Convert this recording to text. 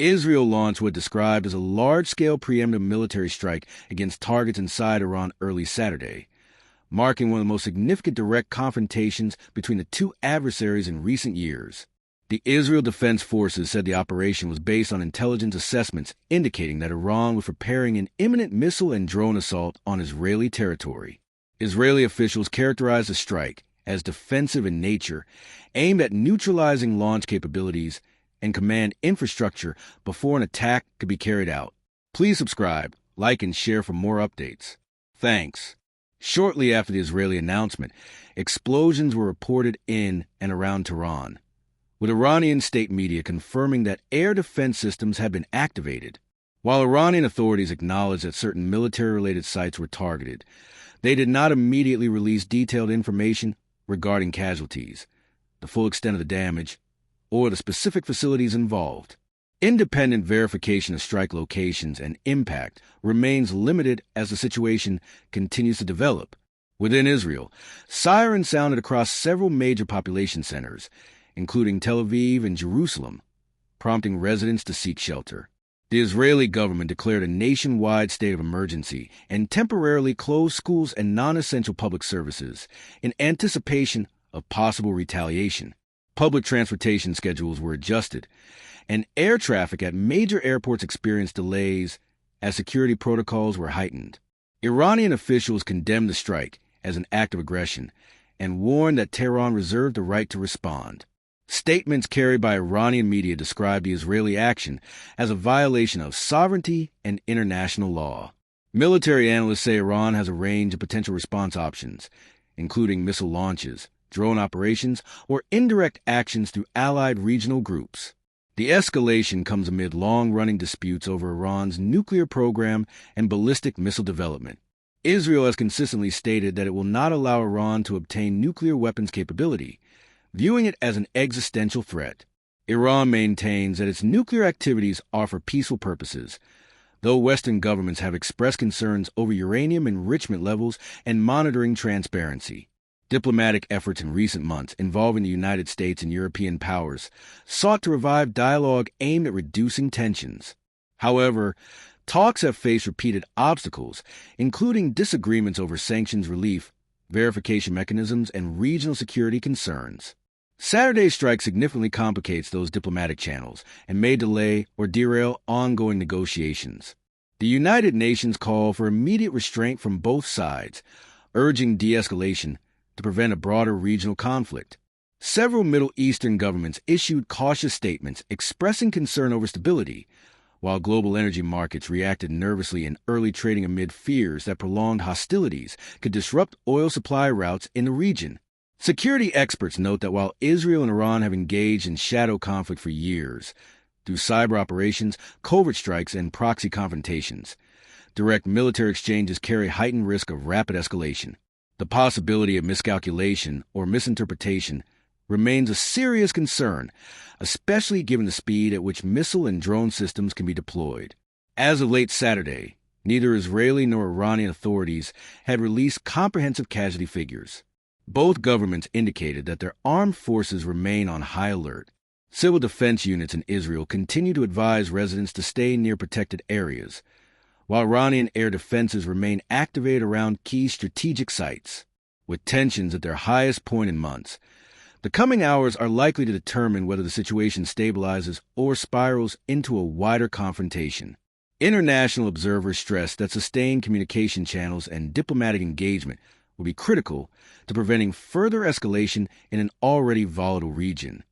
Israel launched what described as a large-scale preemptive military strike against targets inside Iran early Saturday, marking one of the most significant direct confrontations between the two adversaries in recent years. The Israel Defense Forces said the operation was based on intelligence assessments indicating that Iran was preparing an imminent missile and drone assault on Israeli territory. Israeli officials characterized the strike as defensive in nature, aimed at neutralizing launch capabilities and command infrastructure before an attack could be carried out. Please subscribe, like, and share for more updates. Thanks. Shortly after the Israeli announcement, explosions were reported in and around Tehran, with Iranian state media confirming that air defense systems had been activated. While Iranian authorities acknowledged that certain military-related sites were targeted, they did not immediately release detailed information regarding casualties, the full extent of the damage, or the specific facilities involved. Independent verification of strike locations and impact remains limited as the situation continues to develop. Within Israel, sirens sounded across several major population centers, including Tel Aviv and Jerusalem, prompting residents to seek shelter. The Israeli government declared a nationwide state of emergency and temporarily closed schools and non-essential public services in anticipation of possible retaliation. Public transportation schedules were adjusted, and air traffic at major airports experienced delays as security protocols were heightened. Iranian officials condemned the strike as an act of aggression and warned that Tehran reserved the right to respond. Statements carried by Iranian media described the Israeli action as a violation of sovereignty and international law. Military analysts say Iran has a range of potential response options, including missile launches, drone operations, or indirect actions through allied regional groups. The escalation comes amid long-running disputes over Iran's nuclear program and ballistic missile development. Israel has consistently stated that it will not allow Iran to obtain nuclear weapons capability, viewing it as an existential threat. Iran maintains that its nuclear activities are for peaceful purposes, though Western governments have expressed concerns over uranium enrichment levels and monitoring transparency. Diplomatic efforts in recent months involving the United States and European powers sought to revive dialogue aimed at reducing tensions. However, talks have faced repeated obstacles, including disagreements over sanctions relief, verification mechanisms, and regional security concerns. Saturday's strike significantly complicates those diplomatic channels and may delay or derail ongoing negotiations. The United Nations called for immediate restraint from both sides, urging de-escalation to prevent a broader regional conflict. Several Middle Eastern governments issued cautious statements expressing concern over stability, while global energy markets reacted nervously in early trading amid fears that prolonged hostilities could disrupt oil supply routes in the region. Security experts note that while Israel and Iran have engaged in shadow conflict for years, through cyber operations, covert strikes, and proxy confrontations, direct military exchanges carry heightened risk of rapid escalation. The possibility of miscalculation or misinterpretation remains a serious concern, especially given the speed at which missile and drone systems can be deployed. As of late Saturday, neither Israeli nor Iranian authorities had released comprehensive casualty figures. Both governments indicated that their armed forces remain on high alert. Civil defense units in Israel continue to advise residents to stay near protected areas, while Iranian air defenses remain activated around key strategic sites. With tensions at their highest point in months, the coming hours are likely to determine whether the situation stabilizes or spirals into a wider confrontation. International observers stress that sustained communication channels and diplomatic engagement will be critical to preventing further escalation in an already volatile region.